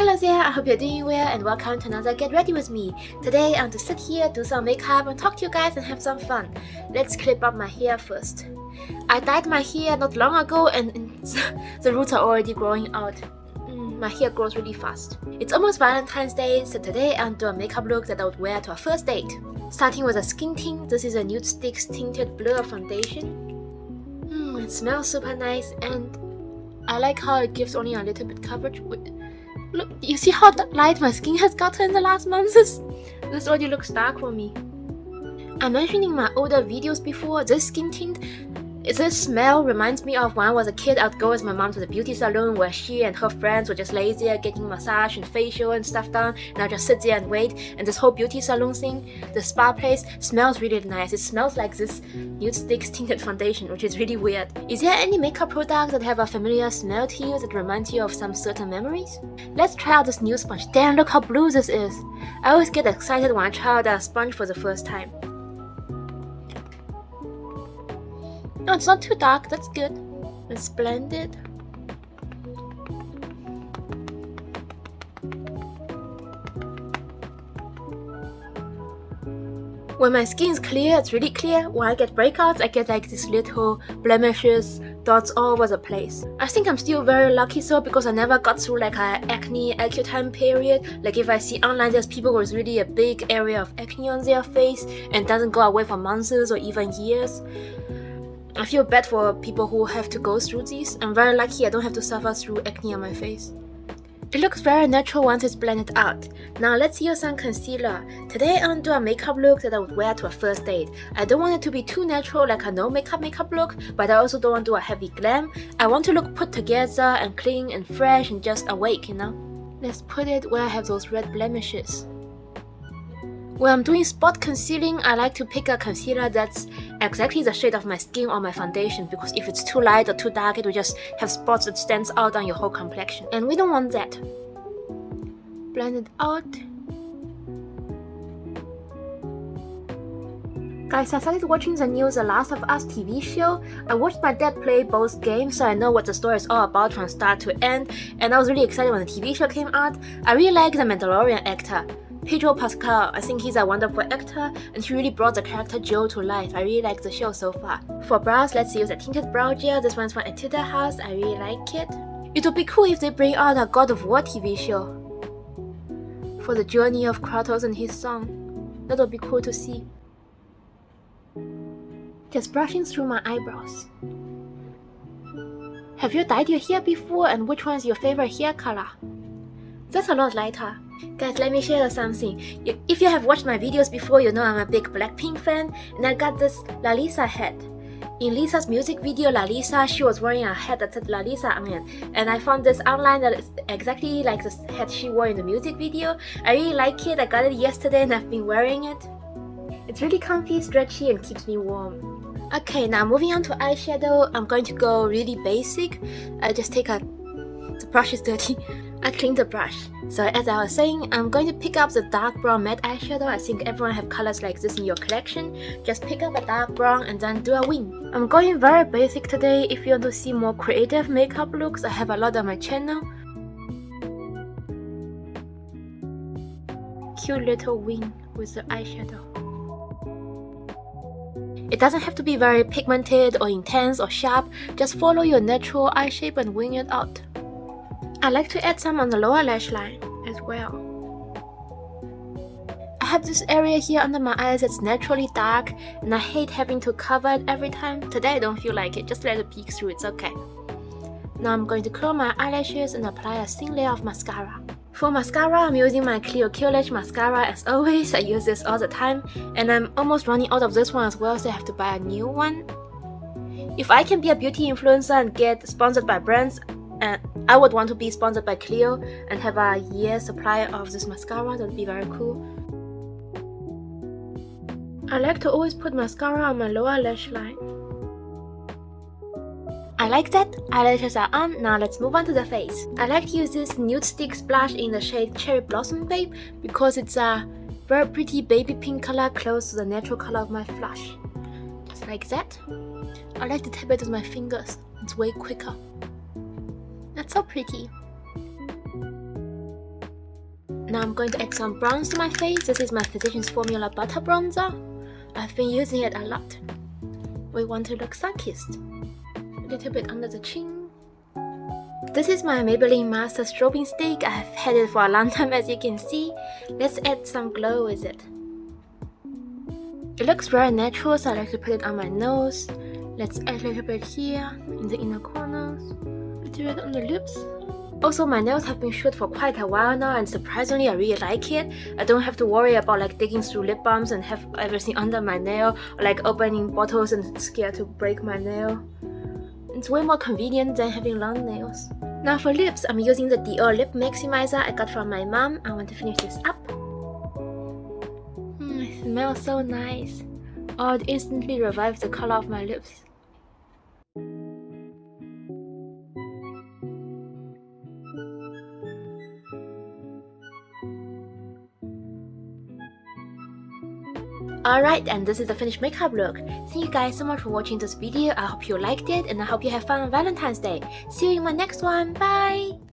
Hello there, I hope you're doing well and welcome to another Get Ready With Me. Today I'm to sit here, do some makeup and talk to you guys and have some fun. Let's clip up my hair first. I dyed my hair not long ago and the roots are already growing out. My hair grows really fast. It's almost Valentine's Day, so today I'll do a makeup look that I would wear to a first date. Starting with a skin tint, this is a Nudestix Tinted Blur Foundation. It smells super nice and I like how it gives only a little bit coverage. Look, you see how light my skin has gotten in the last months? This already looks dark for me. I mentioned in my older videos before, this skin tint, this smell reminds me of when I was a kid. I'd go with my mom to the beauty salon where she and her friends were just lazy at getting massage and facial and stuff done, and I'd just sit there and wait. And this whole beauty salon thing, the spa place, smells really nice. It smells like this Nudestix tinted foundation, which is really weird. Is there any makeup products that have a familiar smell to you that reminds you of some certain memories? Let's try out this new sponge. Damn, look how blue this is. I always get excited when I try out a sponge for the first time. Oh, it's not too dark, that's good. It's blended. When my skin is clear, it's really clear. When I get breakouts, I get like these little blemishes, dots all over the place. I think I'm still very lucky though, because I never got through like an acne time period. Like if I see online there's people with really a big area of acne on their face and doesn't go away for months or even years. I feel bad for people who have to go through these. I'm very lucky I don't have to suffer through acne on my face. It looks very natural once it's blended out. Now let's use some concealer. Today I'm do a makeup look that I would wear to a first date. I don't want it to be too natural like a no makeup look, but I also don't want to do a heavy glam. I want to look put together and clean and fresh and just awake, you know? Let's put it where I have those red blemishes. When I'm doing spot concealing, I like to pick a concealer that's exactly the shade of my skin or my foundation, because if it's too light or too dark, it will just have spots that stands out on your whole complexion. And we don't want that. Blend it out. Guys, I started watching the new The Last of Us TV show. I watched my dad play both games, so I know what the story is all about from start to end, and I was really excited when the TV show came out. I really like the Mandalorian actor. Pedro Pascal, I think he's a wonderful actor and he really brought the character Joe to life. I really like the show so far. For brows, let's use a tinted brow gel. This one's from Etude house. I really like it. It would be cool if they bring out a God of War TV show for the journey of Kratos and his son. That would be cool to see. Just brushing through my eyebrows. Have you dyed your hair before, and which one is your favorite hair color? That's a lot lighter. Guys, let me share something. If you have watched my videos before, you know I'm a big Blackpink fan, and I got this Lalisa hat. In Lisa's music video, Lalisa, she was wearing a hat that said Lalisa on it, and I found this online that is exactly like the hat she wore in the music video. I really like it. I got it yesterday and I've been wearing it. It's really comfy, stretchy, and keeps me warm. Okay, now moving on to eyeshadow, I'm going to go really basic. I just take the brush is dirty. I cleaned the brush. So as I was saying, I'm going to pick up the dark brown matte eyeshadow. I think everyone have colors like this in your collection. Just pick up a dark brown and then do a wing. I'm going very basic today. If you want to see more creative makeup looks, I have a lot on my channel. Cute little wing with the eyeshadow. It doesn't have to be very pigmented or intense or sharp. Just follow your natural eye shape and wing it out. I like to add some on the lower lash line as well. I have this area here under my eyes that's naturally dark and I hate having to cover it every time. Today I don't feel like it, just let it peek through, it's okay. Now I'm going to curl my eyelashes and apply a thin layer of mascara. For mascara, I'm using my Clio Lash Mascara as always. I use this all the time and I'm almost running out of this one as well, so I have to buy a new one. If I can be a beauty influencer and get sponsored by brands, I would want to be sponsored by Clio and have a year's supply of this mascara. That would be very cool. I like to always put mascara on my lower lash line. I like that. Eyelashes are on. Now let's move on to the face. I like to use this Nudestix blush in the shade Cherry Blossom Babe because it's a very pretty baby pink color close to the natural color of my flush. Just like that. I like to tap it with my fingers. It's way quicker. That's so pretty. Now I'm going to add some bronze to my face. This is my Physicians Formula Butter Bronzer. I've been using it a lot. We want to look sun-kissed. A little bit under the chin. This is my Maybelline Master Strobing Stick. I've had it for a long time, as you can see. Let's add some glow with it. It looks very natural, so I like to put it on my nose. Let's add a little bit here, in the inner corners. A little bit on the lips. Also, my nails have been short for quite a while now, and surprisingly, I really like it. I don't have to worry about like digging through lip balms and have everything under my nail, or like opening bottles and scared to break my nail. It's way more convenient than having long nails. Now for lips, I'm using the Dior Lip Maximizer I got from my mom. I want to finish this up. It smells so nice. Oh, it instantly revives the color of my lips. Alright, and this is the finished makeup look. Thank you guys so much for watching this video. I hope you liked it, and I hope you have fun on Valentine's Day. See you in my next one. Bye!